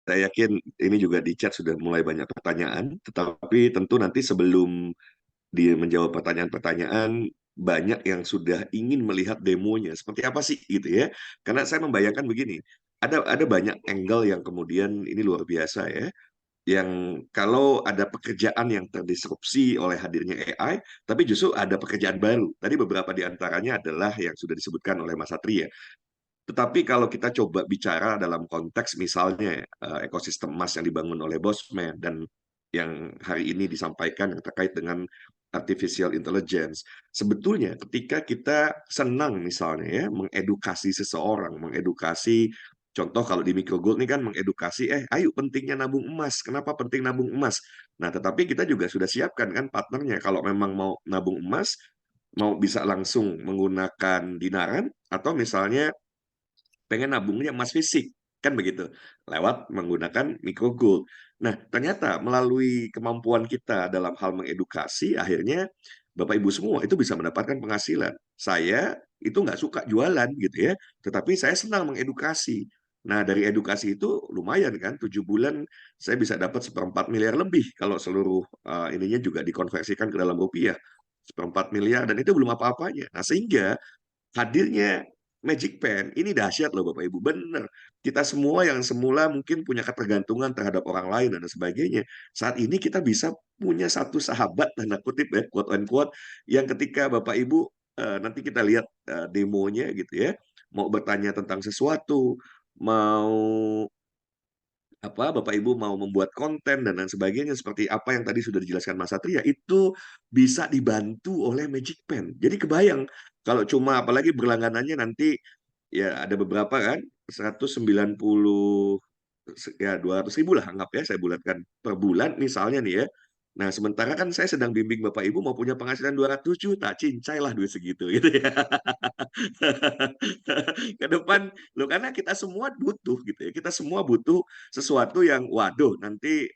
Saya yakin ini juga di chat sudah mulai banyak pertanyaan, tetapi tentu nanti sebelum dia menjawab pertanyaan-pertanyaan, banyak yang sudah ingin melihat demonya seperti apa sih gitu ya. Karena saya membayangkan begini, ada banyak angle yang kemudian ini luar biasa ya, yang kalau ada pekerjaan yang terdisrupsi oleh hadirnya AI, tapi justru ada pekerjaan baru. Tadi beberapa di antaranya adalah yang sudah disebutkan oleh Mas Satria. Tetapi kalau kita coba bicara dalam konteks misalnya ekosistem emas yang dibangun oleh Bosman dan yang hari ini disampaikan yang terkait dengan artificial intelligence, sebetulnya ketika kita senang misalnya ya mengedukasi seseorang, mengedukasi contoh kalau di Microgold ini kan mengedukasi ayo pentingnya nabung emas, kenapa penting nabung emas. Nah, tetapi kita juga sudah siapkan kan partnernya kalau memang mau nabung emas mau bisa langsung menggunakan dinaran atau misalnya pengen nabungnya emas fisik, kan begitu, lewat menggunakan micro gold. Nah, ternyata melalui kemampuan kita dalam hal mengedukasi, akhirnya Bapak Ibu semua itu bisa mendapatkan penghasilan. Saya itu nggak suka jualan gitu ya, tetapi saya senang mengedukasi. Nah, dari edukasi itu lumayan kan, 7 bulan saya bisa dapat 1,4 miliar lebih kalau seluruh ininya juga dikonversikan ke dalam rupiah. 1,4 miliar, dan itu belum apa-apanya. Nah, sehingga hadirnya Magic Pen ini dahsyat loh Bapak Ibu, bener. Kita semua yang semula mungkin punya ketergantungan terhadap orang lain dan sebagainya, saat ini kita bisa punya satu sahabat tanda kutip ya, quote unquote, yang ketika Bapak Ibu nanti kita lihat demonya gitu ya, mau bertanya tentang sesuatu, mau apa Bapak Ibu mau membuat konten dan lain sebagainya seperti apa yang tadi sudah dijelaskan Mas Satria itu bisa dibantu oleh Magic Pen. Jadi kebayang kalau cuma apalagi berlangganannya nanti ya ada beberapa kan 190 ya 200 ribu lah anggap ya saya bulatkan per bulan misalnya nih ya. Nah, sementara kan saya sedang bimbing Bapak Ibu mau punya penghasilan 200 juta, cincai lah duit segitu gitu ya. Ke depan loh karena kita semua butuh gitu ya. Kita semua butuh sesuatu yang waduh nanti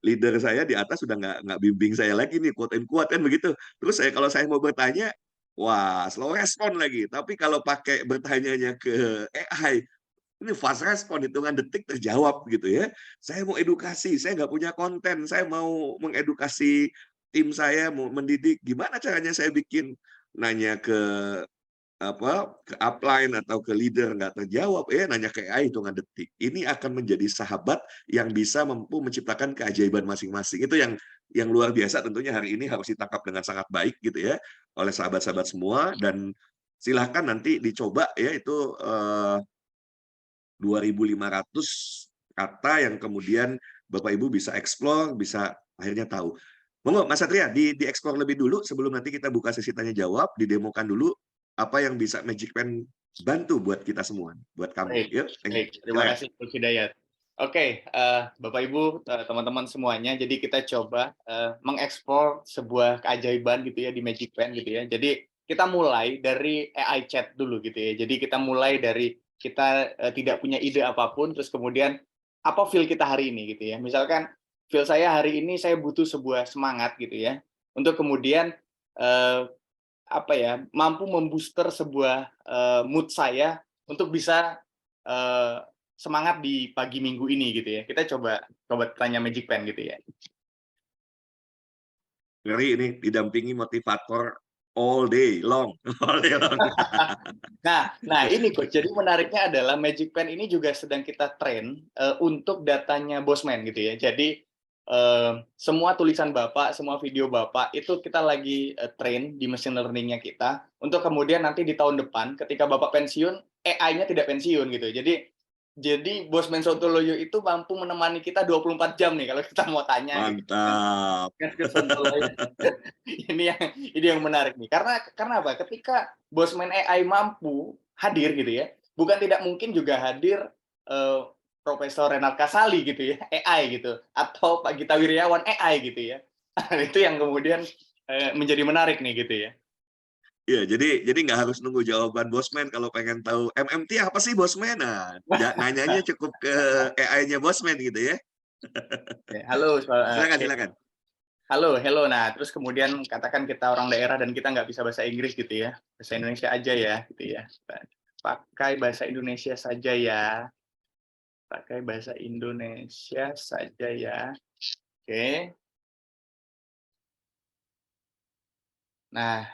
leader saya di atas sudah nggak bimbing saya lagi nih quote and quote kan begitu. Terus saya kalau saya mau bertanya wah slow respon lagi. Tapi kalau pakai bertanyanya ke AI ini fast respon hitungan detik terjawab gitu ya. Saya mau edukasi, saya nggak punya konten, saya mau mengedukasi tim saya, mau mendidik. Gimana caranya saya bikin nanya ke apa ke upline atau ke leader nggak terjawab nanya ke AI hitungan detik ini akan menjadi sahabat yang bisa mampu menciptakan keajaiban masing-masing itu yang luar biasa tentunya hari ini harus ditangkap dengan sangat baik gitu ya oleh sahabat-sahabat semua dan silahkan nanti dicoba ya itu 2.500 kata yang kemudian Bapak Ibu bisa explore bisa akhirnya tahu. Monggo Mas Satria dieksplor lebih dulu sebelum nanti kita buka sesi tanya jawab, didemokan dulu apa yang bisa Magic Pen bantu buat kita semua, buat kamu. Baik, Yuk, baik. Terima silakan. kasih Coach Hidayat. Oke, Bapak Ibu, teman-teman semuanya, jadi kita coba mengeksplor sebuah keajaiban gitu ya di Magic Pen gitu ya. Jadi kita mulai dari AI chat dulu gitu ya. Jadi kita mulai dari kita tidak punya ide apapun, terus kemudian apa feel kita hari ini gitu ya. Misalkan feel saya hari ini saya butuh sebuah semangat gitu ya, untuk kemudian eh, apa ya mampu membooster sebuah mood saya untuk bisa eh, semangat di pagi minggu ini gitu ya. Kita coba tanya Magic Pen gitu ya. Ngeri ini didampingi motivator all day long, all day long. Nah ini Coach. Jadi menariknya adalah Magic Pen ini juga sedang kita train untuk datanya Bosman gitu ya. Jadi semua tulisan Bapak, semua video Bapak itu kita lagi train di machine learning-nya kita untuk kemudian nanti di tahun depan ketika Bapak pensiun, AI-nya tidak pensiun gitu. Jadi Bosman Sontoloyo itu mampu menemani kita 24 jam nih kalau kita mau tanya gitu. Mantap. Ini yang menarik nih. Karena apa? Ketika Bosman AI mampu hadir gitu ya, bukan tidak mungkin juga hadir eh, Profesor Renal Kasali gitu ya, AI gitu, atau Pak Gita Wirjawan AI gitu ya. Itu yang kemudian menjadi menarik nih gitu ya. Ya, jadi nggak harus nunggu jawaban Bosman kalau pengen tahu MMT apa sih Bosman. Nah, nanyanya cukup ke AI-nya Bosman gitu ya. Halo, Silakan, silakan. halo, hello. Nah, terus kemudian katakan kita orang daerah dan kita nggak bisa bahasa Inggris gitu ya, bahasa Indonesia aja ya, gitu ya. Pakai bahasa Indonesia saja ya. pakai bahasa Indonesia saja ya. Oke. Nah,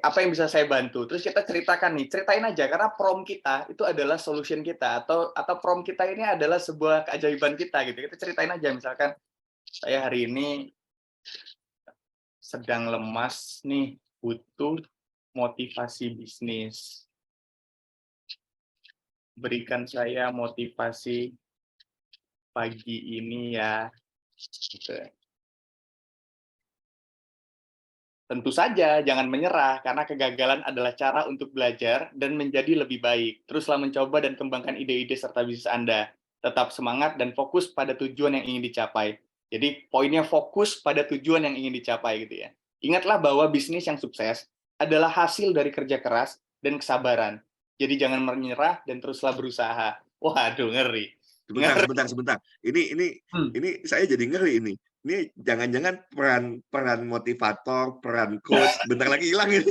apa yang bisa saya bantu? Terus kita ceritakan nih, ceritain aja karena prompt kita itu adalah solution kita atau prompt kita ini adalah sebuah keajaiban kita gitu. Kita ceritain aja misalkan saya hari ini sedang lemas nih, butuh motivasi bisnis. Berikan saya motivasi pagi ini ya. Gitu. Tentu saja jangan menyerah, karena kegagalan adalah cara untuk belajar dan menjadi lebih baik. Teruslah mencoba dan kembangkan ide-ide serta bisnis Anda. Tetap semangat dan fokus pada tujuan yang ingin dicapai. Jadi poinnya fokus pada tujuan yang ingin dicapai gitu ya. Ingatlah bahwa bisnis yang sukses adalah hasil dari kerja keras dan kesabaran. Jadi jangan menyerah dan teruslah berusaha. Waduh, ngeri. Ngeri. Sebentar. Ini saya jadi ngeri ini. Ini jangan-jangan peran motivator, peran coach, bentar lagi hilang ini.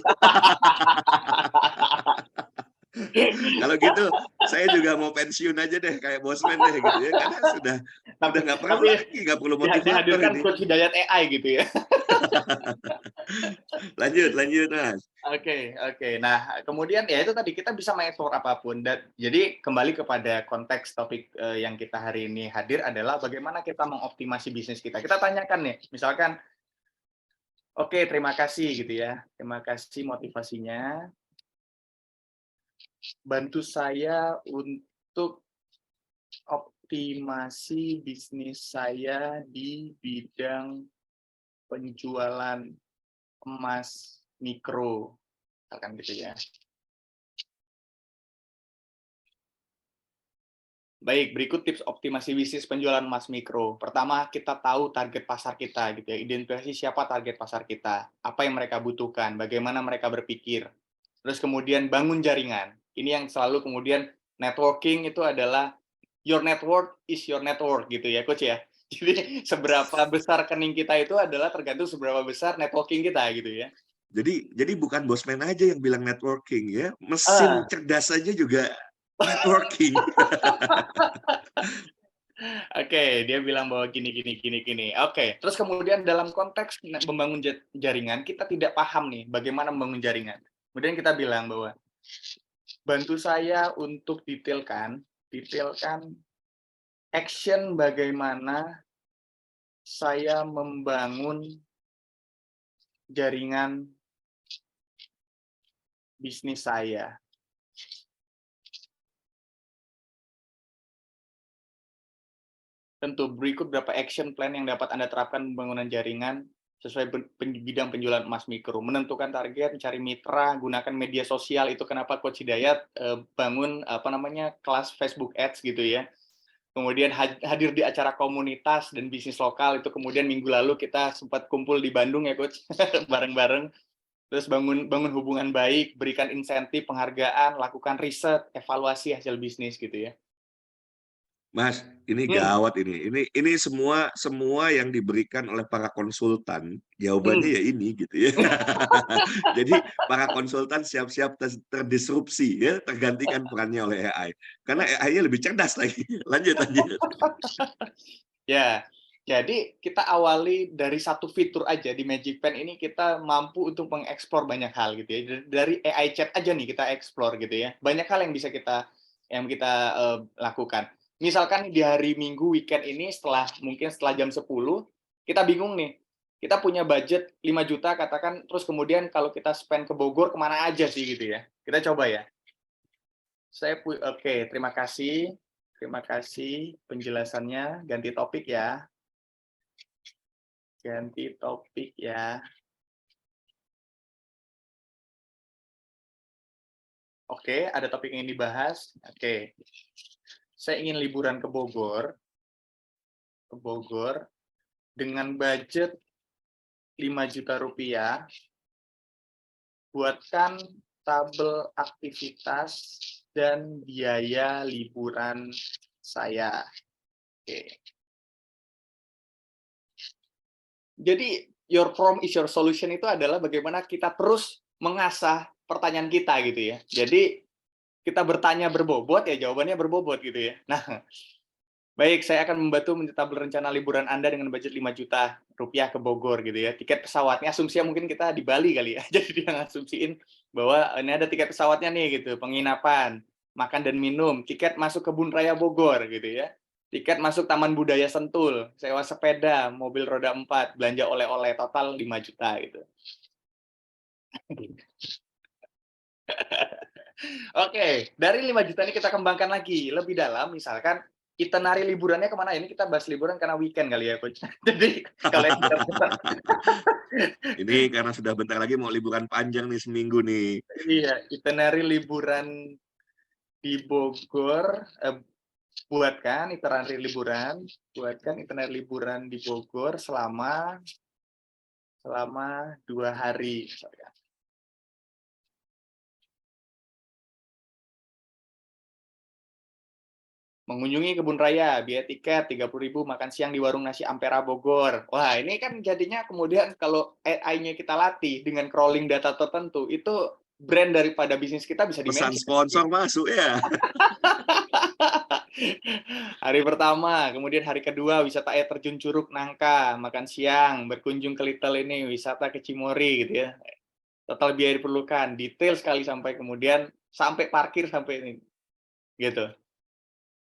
Kalau gitu, saya juga mau pensiun aja deh, kayak Bosman deh gitu ya, karena sudah nggak perlu Tapi lagi, nggak perlu motivator dihadirkan ini. coach Hidayat AI gitu ya. Lanjut, Mas. Oke. Nah, kemudian ya itu tadi kita bisa mengeksplor apapun. Dan jadi kembali kepada konteks topik yang kita hari ini hadir adalah bagaimana kita mengoptimasi bisnis kita. Kita tanyakan nih, misalkan, oke, terima kasih gitu ya, terima kasih motivasinya. Bantu saya untuk optimasi bisnis saya di bidang penjualan emas mikro, misalkan gitu ya. Baik, berikut tips optimasi bisnis penjualan emas mikro. Pertama, kita tahu target pasar kita gitu ya. Identifikasi siapa target pasar kita, apa yang mereka butuhkan, bagaimana mereka berpikir. Terus kemudian bangun jaringan. Ini yang selalu kemudian networking itu adalah your network is your network gitu ya, coach ya. Jadi seberapa besar rekening kita itu adalah tergantung seberapa besar networking kita gitu ya. Jadi bukan Bosman aja yang bilang networking ya, mesin Ah, cerdas aja juga networking. Oke, dia bilang bahwa gini. Oke, terus kemudian dalam konteks membangun jaringan, kita tidak paham nih bagaimana membangun jaringan. Kemudian kita bilang bahwa bantu saya untuk detailkan action bagaimana saya membangun jaringan bisnis saya. Tentu berikut beberapa action plan yang dapat Anda terapkan pembangunan jaringan sesuai bidang penjualan emas mikro. Menentukan target, mencari mitra, gunakan media sosial. Itu kenapa Coach Hidayat bangun kelas Facebook Ads gitu ya. Kemudian hadir di acara komunitas dan bisnis lokal. Itu kemudian minggu lalu kita sempat kumpul di Bandung ya Coach, bareng-bareng. Terus bangun hubungan baik, berikan insentif, penghargaan, lakukan riset, evaluasi hasil bisnis gitu ya. Mas, ini gawat ini. Ini semua yang diberikan oleh para konsultan, jawabannya ya ini gitu ya. Jadi para konsultan siap-siap terdisrupsi ya, tergantikan perannya oleh AI. Karena AI-nya lebih cerdas lagi. Lanjut. Ya, jadi kita awali dari satu fitur aja di Magic Pen ini kita mampu untuk mengeksplor banyak hal gitu ya. Dari AI chat aja nih kita explore gitu ya. Banyak hal yang bisa kita lakukan. Misalkan di hari Minggu weekend ini mungkin setelah jam 10 kita bingung nih. Kita punya budget 5 juta katakan, terus kemudian kalau kita spend ke Bogor kemana aja sih gitu ya. Kita coba ya. Oke, terima kasih. Terima kasih penjelasannya. Ganti topik ya. Ganti topik ya. Oke, ada topik yang ingin dibahas. Oke. Saya ingin liburan ke Bogor dengan budget 5 juta rupiah. Buatkan tabel aktivitas dan biaya liburan saya. Oke. Jadi your prompt is your solution itu adalah bagaimana kita terus mengasah pertanyaan kita gitu ya. Jadi kita bertanya berbobot, ya jawabannya berbobot gitu ya. Nah, baik, saya akan membantu mencetabel rencana liburan Anda dengan budget 5 juta rupiah ke Bogor gitu ya. Tiket pesawatnya, asumsinya mungkin kita di Bali kali ya. Jadi dia ngasumsiin bahwa ini ada tiket pesawatnya nih gitu, penginapan, makan dan minum, tiket masuk Kebun Raya Bogor gitu ya. Tiket masuk Taman Budaya Sentul, sewa sepeda, mobil roda 4, belanja oleh-oleh total 5 juta gitu. Oke, dari 5 juta ini kita kembangkan lagi lebih dalam, misalkan itinerary liburannya kemana? Ini kita bahas liburan karena weekend kali ya, Coach. Jadi kalau yang Ini karena sudah bentar lagi mau liburan panjang nih seminggu nih. iya, itinerary liburan di Bogor, buatkan itinerary liburan di Bogor selama 2 hari. Mengunjungi kebun raya, biaya tiket 30.000, makan siang di warung nasi Ampera Bogor. Wah, ini kan jadinya kemudian kalau AI-nya kita latih dengan crawling data tertentu, itu brand daripada bisnis kita bisa Pesan di-mention. sponsor masuk ya. Hari pertama, kemudian hari kedua wisata air terjun Curug Nangka, makan siang, berkunjung ke Little ini, wisata ke Cimory gitu ya. Total biaya diperlukan, detail sekali sampai kemudian sampai parkir sampai ini gitu.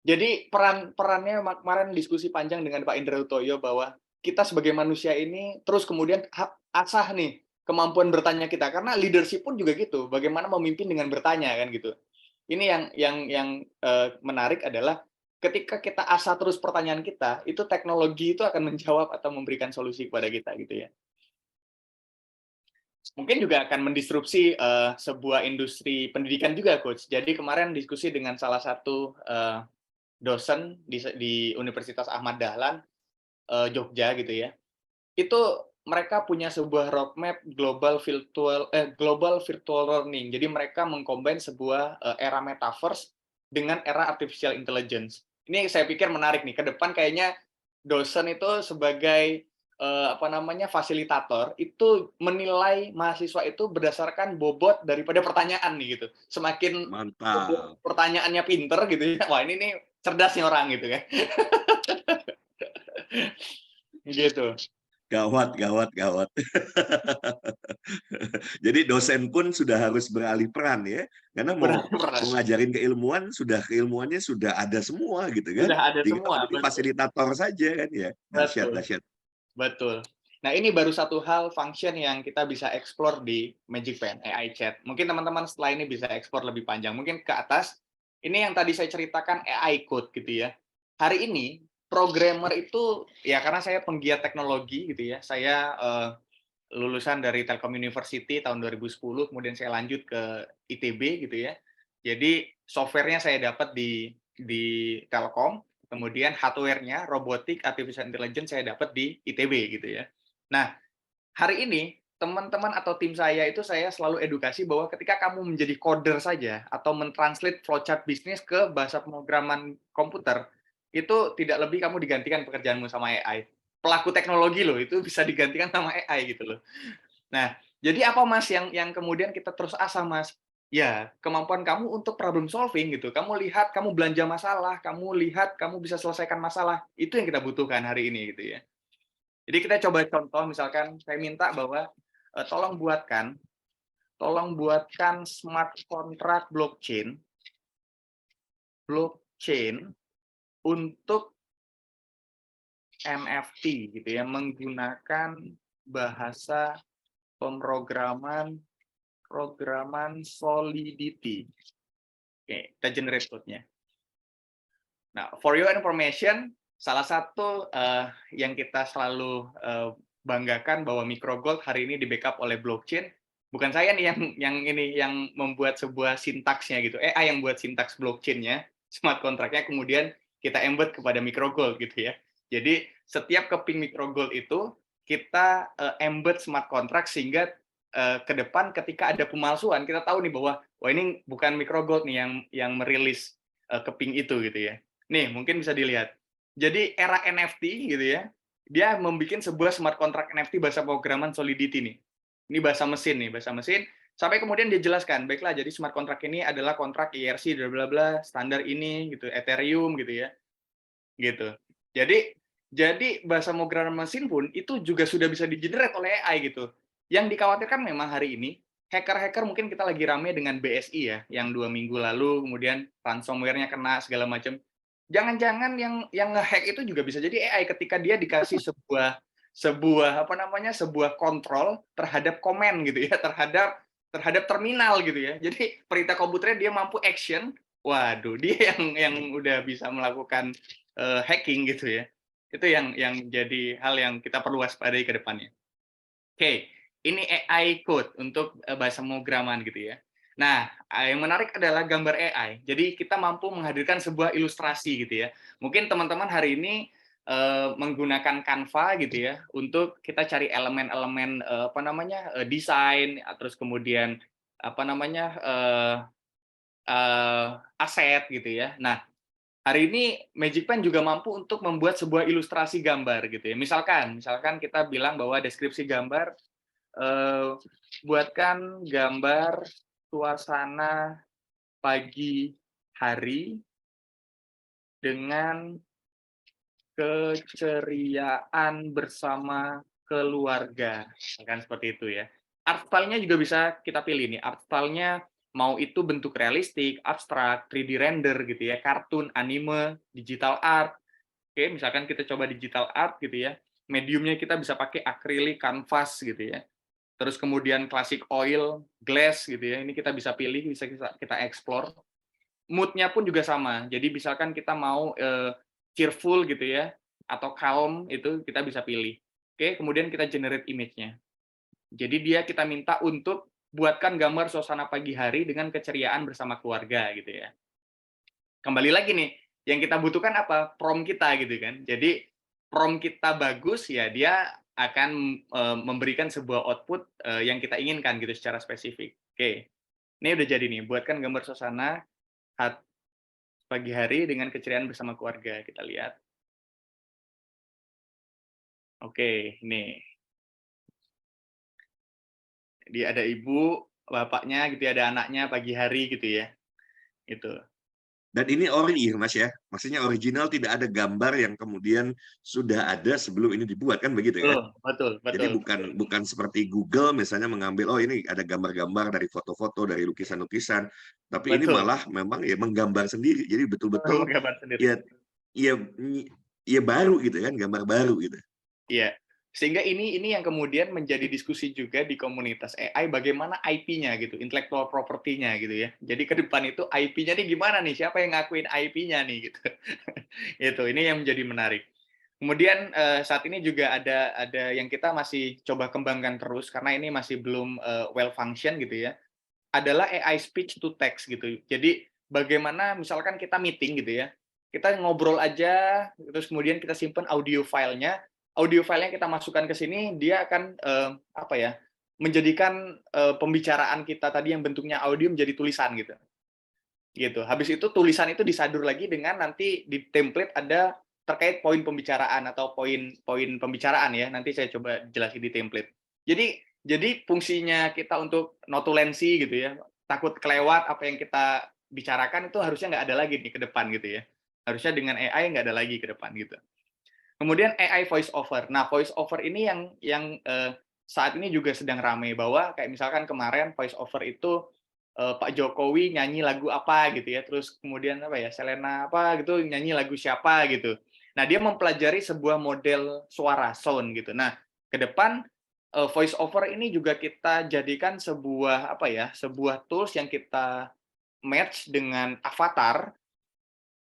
Jadi perannya kemarin diskusi panjang dengan Pak Indra Utoyo bahwa kita sebagai manusia ini terus kemudian asah nih kemampuan bertanya kita karena leadership pun juga gitu, bagaimana memimpin dengan bertanya kan gitu. Ini yang menarik adalah ketika kita asah terus pertanyaan kita, itu teknologi itu akan menjawab atau memberikan solusi kepada kita gitu ya. Mungkin juga akan mendisrupsi sebuah industri pendidikan juga, Coach. Jadi kemarin diskusi dengan salah satu dosen di Universitas Ahmad Dahlan Jogja gitu ya. Itu mereka punya sebuah roadmap global virtual learning. Jadi mereka mengcombine sebuah era metaverse dengan era artificial intelligence. Ini saya pikir menarik nih. Ke depan kayaknya dosen itu sebagai fasilitator itu menilai mahasiswa itu berdasarkan bobot daripada pertanyaan nih gitu. Semakin Mantap. pertanyaannya pinter gitu ya. Wah, ini nih cerdas nih orang gitu kan. Gitu. Gawat, gawat, gawat. Jadi dosen pun sudah harus beralih peran ya, karena mau Benar. ngajarin keilmuannya sudah ada semua gitu kan. Sudah ada Tinggal semua, jadi betul. fasilitator saja kan ya. Dahsyat, Betul. dahsyat. Betul. Nah, ini baru satu hal function yang kita bisa explore di Magic Pen AI Chat. Mungkin teman-teman setelah ini bisa explore lebih panjang. Mungkin ke atas, ini yang tadi saya ceritakan AI Code gitu ya. Hari ini, programmer itu, ya karena saya penggiat teknologi gitu ya, saya lulusan dari Telkom University tahun 2010, kemudian saya lanjut ke ITB gitu ya. Jadi software-nya saya dapat di Telkom, kemudian hardware-nya robotik artificial intelligence saya dapat di ITB gitu ya. Nah, hari ini teman-teman atau tim saya itu saya selalu edukasi bahwa ketika kamu menjadi coder saja atau mentranslate flowchart bisnis ke bahasa pemrograman komputer, itu tidak lebih kamu digantikan pekerjaanmu sama AI. Pelaku teknologi loh, itu bisa digantikan sama AI gitu loh. Nah, jadi apa Mas yang kemudian kita terus asah Mas? Ya, kemampuan kamu untuk problem solving gitu. Kamu lihat kamu belanja masalah, kamu lihat kamu bisa selesaikan masalah. Itu yang kita butuhkan hari ini gitu ya. Jadi kita coba contoh misalkan saya minta bahwa tolong buatkan smart contract blockchain untuk NFT gitu ya, menggunakan bahasa programan Solidity. Oke, kita generate code-nya. Nah, for your information, salah satu yang kita selalu banggakan bahwa Microgold hari ini di-backup oleh blockchain. Bukan saya nih yang membuat sebuah sintaksnya gitu. AI yang buat sintaks blockchain-nya, smart contract-nya kemudian kita embed kepada Microgold gitu ya. Jadi setiap keping Microgold itu kita embed smart contract sehingga ke depan ketika ada pemalsuan kita tahu nih bahwa wah ini bukan Microgold nih yang merilis keping itu gitu ya. Nih, mungkin bisa dilihat. Jadi era NFT gitu ya, dia membuat sebuah smart contract NFT bahasa pemrograman Solidity nih. Ini bahasa mesin nih, bahasa mesin. Sampai kemudian dia jelaskan, baiklah jadi smart contract ini adalah kontrak IRC bla bla bla, standar ini gitu, Ethereum gitu ya. Gitu. Jadi bahasa pemrograman mesin pun itu juga sudah bisa di-generate oleh AI gitu. Yang dikhawatirkan memang hari ini hacker-hacker mungkin kita lagi rame dengan BSI ya, yang 2 minggu lalu kemudian ransomware-nya kena segala macam. Jangan-jangan yang nge-hack itu juga bisa jadi AI ketika dia dikasih sebuah sebuah apa namanya, sebuah kontrol terhadap komen gitu ya, terhadap terminal gitu ya. Jadi perintah komputernya dia mampu action, waduh dia yang udah bisa melakukan hacking gitu ya. Itu yang jadi hal yang kita perlu waspadai ke depannya. Oke, ini AI code untuk bahasa pemrograman gitu ya. Nah, yang menarik adalah gambar AI. Jadi kita mampu menghadirkan sebuah ilustrasi gitu ya. Mungkin teman-teman hari ini menggunakan Canva gitu ya untuk kita cari elemen-elemen apa namanya desain, terus kemudian apa namanya aset gitu ya. Nah, hari ini Magic Pen juga mampu untuk membuat sebuah ilustrasi gambar gitu ya. Misalkan kita bilang bahwa deskripsi gambar, eee, buatkan gambar suasana pagi hari dengan keceriaan bersama keluarga, misalkan seperti itu ya. Art style-nya juga bisa kita pilih nih, art style-nya mau itu bentuk realistik, abstrak, 3D render gitu ya, kartun, anime, digital art. Oke, misalkan kita coba digital art gitu ya, mediumnya kita bisa pakai akrilik, kanvas gitu ya. Terus kemudian classic oil, glass gitu ya, ini kita bisa pilih, bisa kita explore. Mood-nya pun juga sama, jadi misalkan kita mau cheerful gitu ya, atau calm, itu kita bisa pilih. Oke, kemudian kita generate image-nya. Jadi dia kita minta untuk buatkan gambar suasana pagi hari dengan keceriaan bersama keluarga gitu ya. Kembali lagi nih, yang kita butuhkan apa? Prompt kita gitu kan. Jadi prompt kita bagus ya dia akan memberikan sebuah output yang kita inginkan gitu secara spesifik. Oke. Ini udah jadi nih, buatkan gambar suasana pagi hari dengan keceriaan bersama keluarga. Kita lihat. Oke, nih. Jadi ada ibu, bapaknya gitu ya, ada anaknya pagi hari gitu ya. Itu. Dan ini ori ya Mas ya, maksudnya original, tidak ada gambar yang kemudian sudah ada sebelum ini dibuat, kan begitu ya? Betul, betul, Jadi betul. bukan bukan seperti Google misalnya mengambil, oh ini ada gambar-gambar dari foto-foto, dari lukisan-lukisan, tapi ini Betul. malah memang ya menggambar sendiri. Jadi betul-betul Menggambar sendiri. ya ya ya baru gitu kan, gambar baru gitu. Iya. Sehingga ini yang kemudian menjadi diskusi juga di komunitas AI bagaimana IP-nya gitu, intellectual property-nya gitu ya. Jadi ke depan itu IP-nya nih gimana nih, siapa yang ngakuin IP-nya nih gitu. Itu, ini yang menjadi menarik. Kemudian saat ini juga ada yang kita masih coba kembangkan terus karena ini masih belum well function gitu ya. Adalah AI speech to text gitu. Jadi bagaimana misalkan kita meeting gitu ya, kita ngobrol aja, terus kemudian kita simpan audio filenya kita masukkan ke sini, dia akan apa ya, menjadikan pembicaraan kita tadi yang bentuknya audio menjadi tulisan gitu. Gitu. Habis itu tulisan itu disadur lagi dengan nanti di template ada terkait poin pembicaraan atau poin-poin pembicaraan ya. Nanti saya coba jelasin di template. Jadi fungsinya kita untuk notulensi gitu ya, takut kelewat apa yang kita bicarakan itu harusnya nggak ada lagi nih ke depan gitu ya. Harusnya dengan AI nggak ada lagi ke depan gitu. Kemudian AI voice over. Nah, voice over ini yang saat ini juga sedang ramai bahwa kayak misalkan kemarin voice over itu Pak Jokowi nyanyi lagu apa gitu ya, terus kemudian apa ya, Selena apa gitu nyanyi lagu siapa gitu. Nah, dia mempelajari sebuah model suara sound gitu. Nah, ke depan voice over ini juga kita jadikan sebuah apa ya, sebuah tools yang kita match dengan avatar.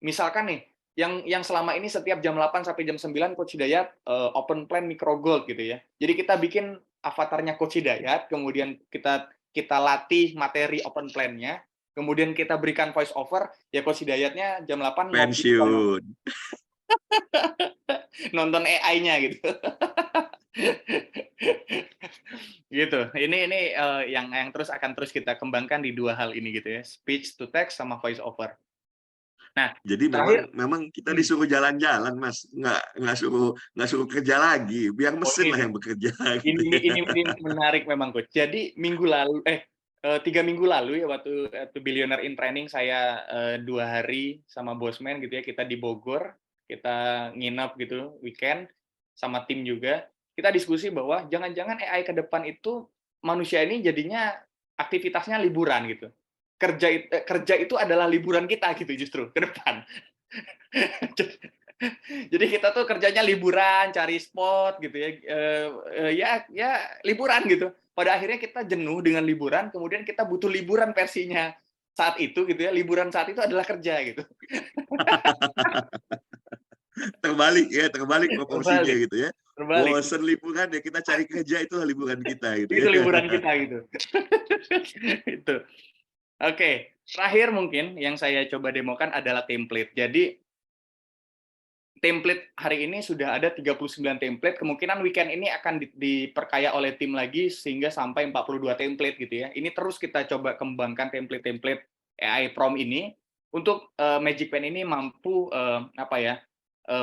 Misalkan nih, yang selama ini setiap jam 8 sampai jam 9 Coach Hidayat open plan micro gold gitu ya. Jadi kita bikin avatarnya Coach Hidayat, kemudian kita latih materi open plan-nya, kemudian kita berikan voice over, ya Coach Hidayatnya jam 8 ngopi Pensiun. nonton AI-nya gitu. Gitu. Ini yang terus akan terus kita kembangkan di dua hal ini gitu ya, speech to text sama voice over. Nah, Jadi memang terakhir memang kita hmm. disuruh jalan-jalan Mas, nggak suruh kerja lagi, biar Oh mesin lah ini yang bekerja gitu ini ya. ini ini menarik memang Coach. Jadi minggu lalu 3 minggu lalu ya, waktu Billionaire in Training saya 2 hari sama Bosman gitu ya, kita di Bogor, kita nginep gitu weekend sama tim juga. Kita diskusi bahwa jangan-jangan AI ke depan itu manusia ini jadinya aktivitasnya liburan gitu. Kerja itu adalah liburan kita gitu justru ke depan. Jadi kita tuh kerjanya liburan, cari spot gitu ya, ya liburan gitu. Pada akhirnya kita jenuh dengan liburan, kemudian kita butuh liburan versinya saat itu gitu ya, liburan saat itu adalah kerja gitu. Terbalik proporsinya Terbalik, gitu ya. terbalik. Bosen liburan ya kita cari kerja, itulah liburan kita gitu ya. Itu liburan kita gitu. Itu. Oke, terakhir mungkin yang saya coba demokan adalah template. Jadi template hari ini sudah ada 39 template, kemungkinan weekend ini akan diperkaya oleh tim lagi sehingga sampai 42 template gitu ya. Ini terus kita coba kembangkan template-template AI prompt ini untuk Magic Pen ini mampu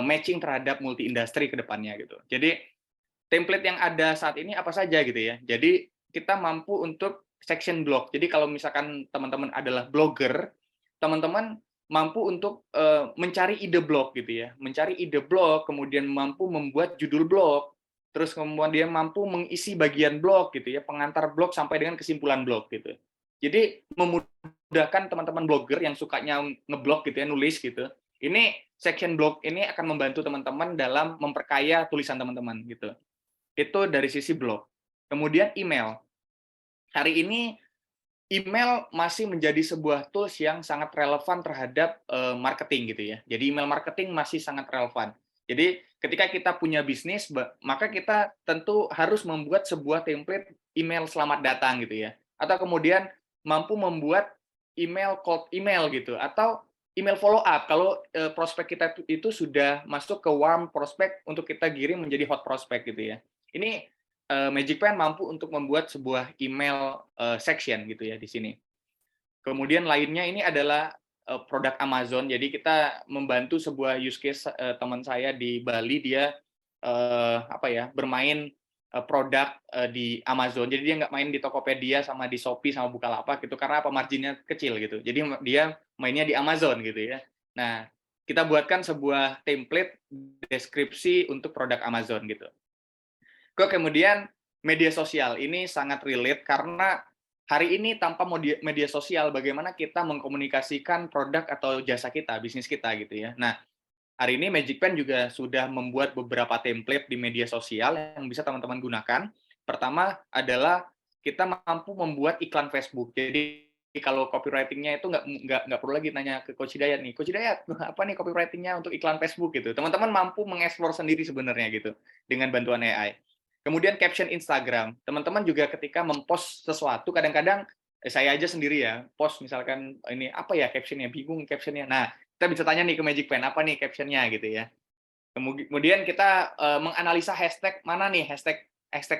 matching terhadap multi industri ke depannya gitu. Jadi template yang ada saat ini apa saja gitu ya. Jadi kita mampu untuk section blog. Jadi kalau misalkan teman-teman adalah blogger, teman-teman mampu untuk mencari ide blog gitu ya, mencari ide blog, kemudian mampu membuat judul blog, terus kemudian dia mampu mengisi bagian blog gitu ya, pengantar blog sampai dengan kesimpulan blog gitu. Jadi memudahkan teman-teman blogger yang sukanya ngeblog gitu ya, nulis gitu. Ini section blog ini akan membantu teman-teman dalam memperkaya tulisan teman-teman gitu. Itu dari sisi blog. Kemudian email. Hari ini email masih menjadi sebuah tools yang sangat relevan terhadap marketing gitu ya. Jadi email marketing masih sangat relevan. Jadi ketika kita punya bisnis, maka kita tentu harus membuat sebuah template email selamat datang gitu ya. Atau kemudian mampu membuat email cold email gitu, atau email follow up kalau prospek kita itu sudah masuk ke warm prospek untuk kita giring menjadi hot prospek gitu ya. Ini Magic Pen mampu untuk membuat sebuah email section gitu ya di sini. Kemudian lainnya ini adalah produk Amazon. Jadi kita membantu sebuah use case teman saya di Bali, dia bermain produk di Amazon. Jadi dia nggak main di Tokopedia sama di Shopee sama Bukalapak gitu karena apa, marginnya kecil gitu. Jadi dia mainnya di Amazon gitu ya. Nah, kita buatkan sebuah template deskripsi untuk produk Amazon gitu. Kemudian media sosial ini sangat relate karena hari ini tanpa media sosial bagaimana kita mengkomunikasikan produk atau jasa kita, bisnis kita gitu ya. Nah, hari ini Magic Pen juga sudah membuat beberapa template di media sosial yang bisa teman-teman gunakan. Pertama adalah kita mampu membuat iklan Facebook. Jadi kalau copywriting-nya itu nggak perlu lagi nanya ke Coach Hidayat nih, Coach Hidayat, apa nih copywriting-nya untuk iklan Facebook gitu. Teman-teman mampu mengeksplor sendiri sebenarnya gitu dengan bantuan AI. Kemudian caption Instagram. Teman-teman juga ketika mempost sesuatu, kadang-kadang saya aja sendiri ya, post misalkan ini apa ya captionnya, bingung captionnya. Nah, kita bisa tanya nih ke Magic Pen, apa nih captionnya gitu ya. Kemudian kita menganalisa hashtag mana nih, hashtag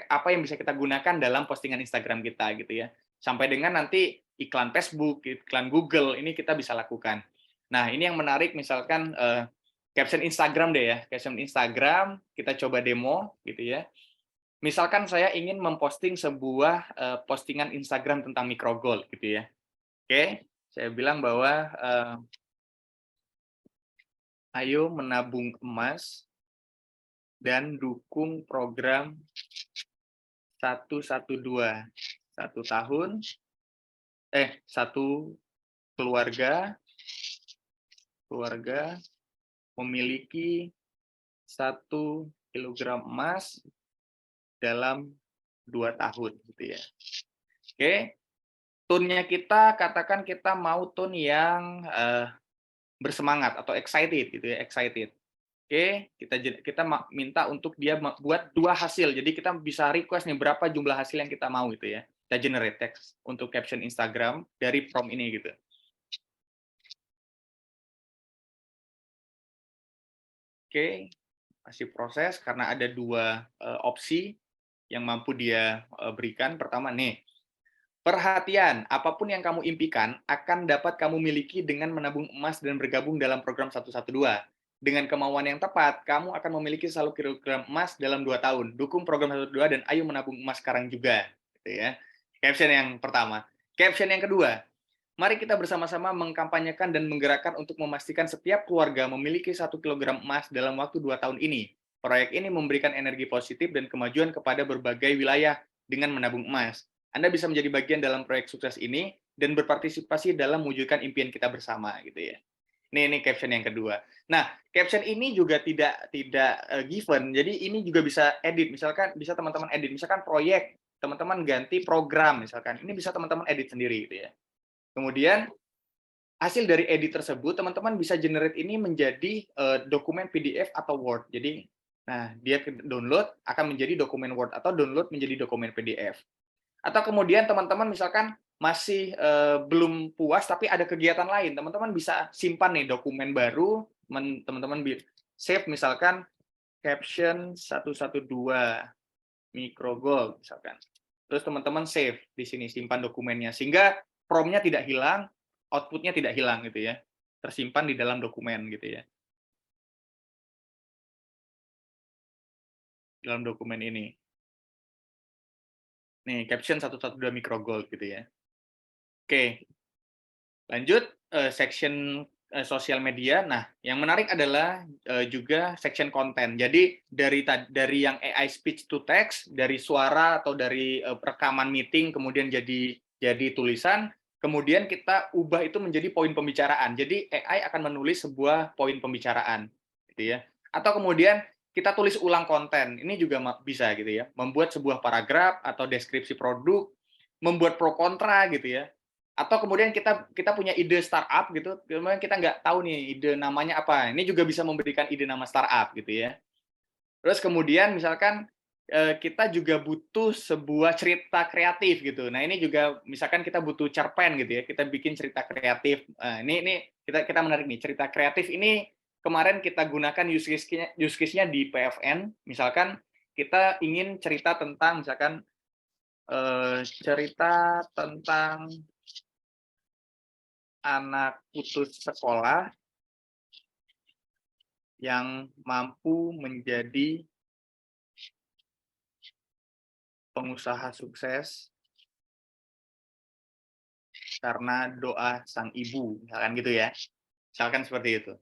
apa yang bisa kita gunakan dalam postingan Instagram kita gitu ya. Sampai dengan nanti iklan Facebook, iklan Google, ini kita bisa lakukan. Nah, ini yang menarik misalkan caption Instagram deh ya, caption Instagram, kita coba demo gitu ya. Misalkan saya ingin memposting sebuah postingan Instagram tentang microgold gitu ya. Oke, saya bilang bahwa ayo menabung emas dan dukung program 112. 1 tahun, satu keluarga memiliki 1 kilogram emas dalam 2 tahun gitu ya. Oke, tone-nya kita katakan kita mau tone yang bersemangat atau excited gitu ya, excited. Oke, kita minta untuk dia buat 2 hasil. Jadi kita bisa request nih berapa jumlah hasil yang kita mau gitu ya. Kita generate text untuk caption Instagram dari prompt ini gitu. Oke, masih proses karena ada 2 opsi yang mampu dia berikan. Pertama nih, perhatian, apapun yang kamu impikan akan dapat kamu miliki dengan menabung emas dan bergabung dalam program 112. Dengan kemauan yang tepat, kamu akan memiliki 1 kilogram emas dalam 2 tahun. Dukung program 112 dan ayo menabung emas sekarang juga. Gitu ya. Caption yang pertama. Caption yang kedua, mari kita bersama-sama mengkampanyekan dan menggerakkan untuk memastikan setiap keluarga memiliki 1 kilogram emas dalam waktu 2 tahun ini. Proyek ini memberikan energi positif dan kemajuan kepada berbagai wilayah dengan menabung emas. Anda bisa menjadi bagian dalam proyek sukses ini dan berpartisipasi dalam mewujudkan impian kita bersama, gitu ya. Ini caption yang kedua. Nah, caption ini juga tidak given. Jadi ini juga bisa edit. Misalkan bisa teman-teman edit. Misalkan proyek, teman-teman ganti program misalkan. Ini bisa teman-teman edit sendiri gitu ya. Kemudian hasil dari edit tersebut teman-teman bisa generate ini menjadi dokumen PDF atau Word. Jadi nah, dia download akan menjadi dokumen Word atau download menjadi dokumen PDF. Atau kemudian teman-teman misalkan masih belum puas tapi ada kegiatan lain, teman-teman bisa simpan nih dokumen baru, teman-teman save misalkan caption 112 microgold misalkan. Terus teman-teman save di sini, simpan dokumennya sehingga prompt-nya tidak hilang, output-nya tidak hilang gitu ya. Tersimpan di dalam dokumen gitu ya. Dalam dokumen ini. Nih, caption 112 microgold gitu ya. Oke. Lanjut, section sosial media. Nah, yang menarik adalah juga section konten. Jadi dari yang AI speech to text, dari suara atau dari rekaman meeting kemudian jadi tulisan, kemudian kita ubah itu menjadi poin pembicaraan. Jadi AI akan menulis sebuah poin pembicaraan, gitu ya. Atau kemudian kita tulis ulang konten. Ini juga bisa gitu ya. Membuat sebuah paragraf atau deskripsi produk, membuat pro kontra gitu ya, atau kemudian kita punya ide startup gitu, kemudian kita nggak tahu nih ide namanya apa. Ini juga bisa memberikan ide nama startup gitu ya. Terus kemudian misalkan kita juga butuh sebuah cerita kreatif gitu. Nah ini juga misalkan kita butuh cerpen gitu ya, kita bikin cerita kreatif. Ini kita menarik nih cerita kreatif ini kemarin kita gunakan use case-nya di PFN. Misalkan kita ingin cerita tentang misalkan cerita tentang anak putus sekolah yang mampu menjadi pengusaha sukses karena doa sang ibu, misalkan gitu ya. Misalkan seperti itu.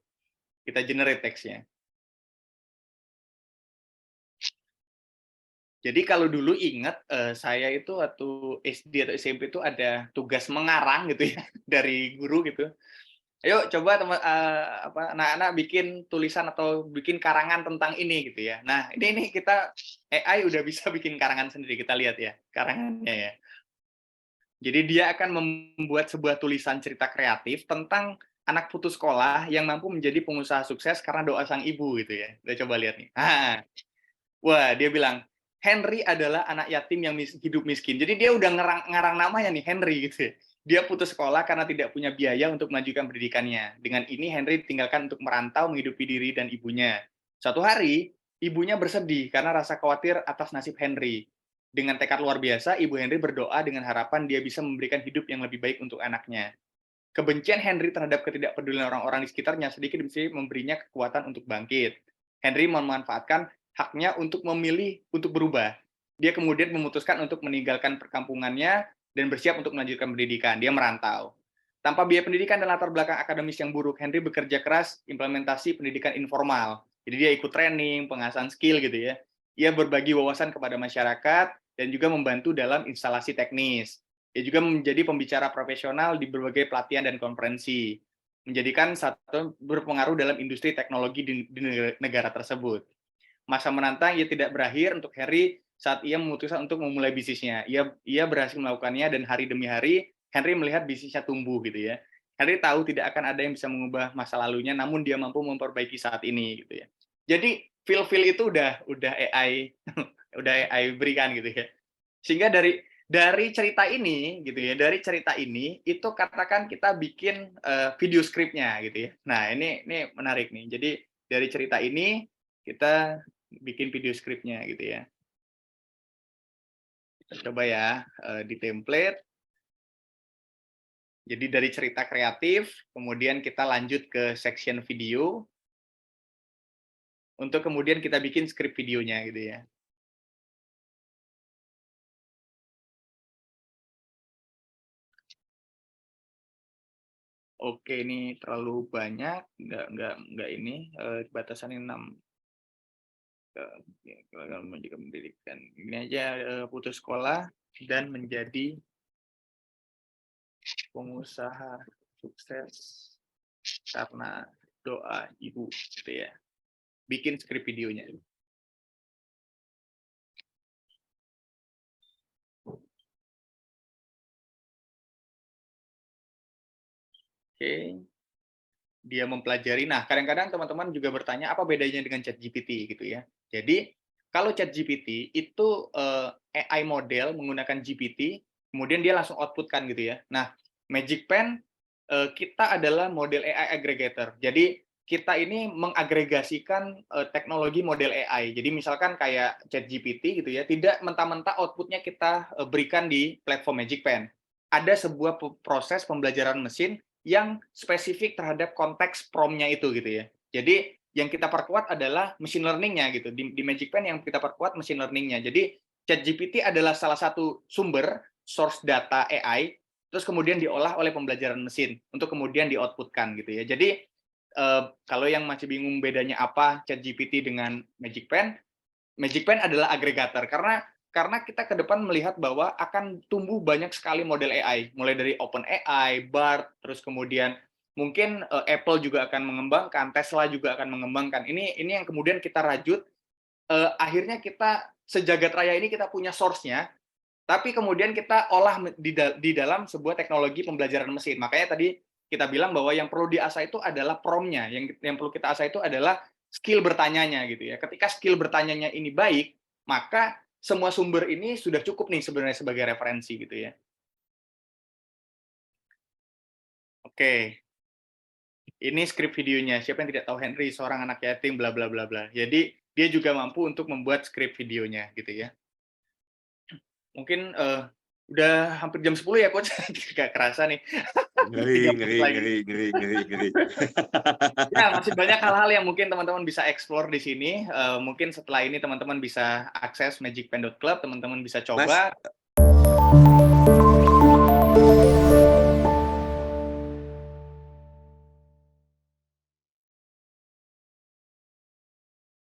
Kita generate teksnya. Jadi kalau dulu ingat saya itu waktu SD atau SMP itu ada tugas mengarang gitu ya dari guru gitu. Ayo coba anak-anak bikin tulisan atau bikin karangan tentang ini gitu ya. Nah, ini kita AI udah bisa bikin karangan sendiri, kita lihat ya karangannya ya. Jadi dia akan membuat sebuah tulisan cerita kreatif tentang anak putus sekolah yang mampu menjadi pengusaha sukses karena doa sang ibu gitu ya. Kita coba lihat nih. Wah, dia bilang Henry adalah anak yatim yang hidup miskin. Jadi dia udah ngarang namanya nih Henry gitu ya. Dia putus sekolah karena tidak punya biaya untuk melanjutkan pendidikannya. Dengan ini Henry ditinggalkan untuk merantau menghidupi diri dan ibunya. Suatu hari, ibunya bersedih karena rasa khawatir atas nasib Henry. Dengan tekad luar biasa, ibu Henry berdoa dengan harapan dia bisa memberikan hidup yang lebih baik untuk anaknya. Kebencian Henry terhadap ketidakpedulian orang-orang di sekitarnya sedikit demi sedikit memberinya kekuatan untuk bangkit. Henry memanfaatkan haknya untuk memilih untuk berubah. Dia kemudian memutuskan untuk meninggalkan perkampungannya dan bersiap untuk melanjutkan pendidikan. Dia merantau. Tanpa biaya pendidikan dan latar belakang akademis yang buruk, Henry bekerja keras implementasi pendidikan informal. Jadi dia ikut training, pengasah skill gitu ya. Ia berbagi wawasan kepada masyarakat dan juga membantu dalam instalasi teknis. Dia juga menjadi pembicara profesional di berbagai pelatihan dan konferensi, menjadikan satu berpengaruh dalam industri teknologi di negara tersebut. Masa menantang ia tidak berakhir untuk Henry saat ia memutuskan untuk memulai bisnisnya. Ia berhasil melakukannya dan hari demi hari Henry melihat bisnisnya tumbuh gitu ya. Henry tahu tidak akan ada yang bisa mengubah masa lalunya, namun dia mampu memperbaiki saat ini gitu ya. Jadi feel itu udah AI udah AI berikan gitu ya. Sehingga dari cerita ini gitu ya, dari cerita ini itu katakan kita bikin video skripnya gitu ya. Nah, ini menarik nih. Jadi dari cerita ini kita bikin video skripnya gitu ya. Kita coba ya di template. Jadi dari cerita kreatif, kemudian kita lanjut ke section video untuk kemudian kita bikin skrip videonya gitu ya. Oke, ini terlalu banyak, nggak ini, batasannya 6. Gagal melanjutkan pendidikan. Ini aja, putus sekolah dan menjadi pengusaha sukses karena doa ibu, gitu ya. Bikin skrip videonya. Oke. Dia mempelajari. Nah, kadang-kadang teman-teman juga bertanya apa bedanya dengan ChatGPT gitu ya. Jadi kalau ChatGPT itu AI model menggunakan GPT, kemudian dia langsung output-kan gitu ya. Nah, Magic Pen kita adalah model AI aggregator. Jadi kita ini mengagregasikan teknologi model AI. Jadi misalkan kayak ChatGPT gitu ya, tidak mentah-mentah output-nya kita berikan di platform Magic Pen. Ada sebuah proses pembelajaran mesin yang spesifik terhadap konteks prompt-nya itu gitu ya. Jadi yang kita perkuat adalah machine learning-nya gitu. Di Magic Pen yang kita perkuat machine learning-nya. Jadi ChatGPT adalah salah satu sumber source data AI, terus kemudian diolah oleh pembelajaran mesin untuk kemudian di-output-kan gitu ya. Jadi kalau yang masih bingung bedanya apa ChatGPT dengan Magic Pen adalah agregator karena kita ke depan melihat bahwa akan tumbuh banyak sekali model AI, mulai dari OpenAI, BART, terus kemudian mungkin Apple juga akan mengembangkan, Tesla juga akan mengembangkan. Ini yang kemudian kita rajut, akhirnya kita sejagat raya ini kita punya source-nya, tapi kemudian kita olah di dalam sebuah teknologi pembelajaran mesin. Makanya tadi kita bilang bahwa yang perlu diasah itu adalah prompt-nya, yang perlu kita asah itu adalah skill bertanyanya gitu ya. Ketika skill bertanyanya ini baik, maka semua sumber ini sudah cukup nih sebenarnya sebagai referensi gitu ya. Oke, ini skrip videonya. Siapa yang tidak tahu Henry, seorang anak yatim, bla bla bla bla. Jadi dia juga mampu untuk membuat skrip videonya gitu ya. Mungkin udah hampir jam 10 ya coach, gak kerasa nih. Ngeri, 3 menit ngeri, lagi. ngeri, ngeri, ngeri, ngeri. Ya, masih banyak hal-hal yang mungkin teman-teman bisa explore di sini. Mungkin setelah ini teman-teman bisa akses magicpen.club, teman-teman bisa Mas, coba.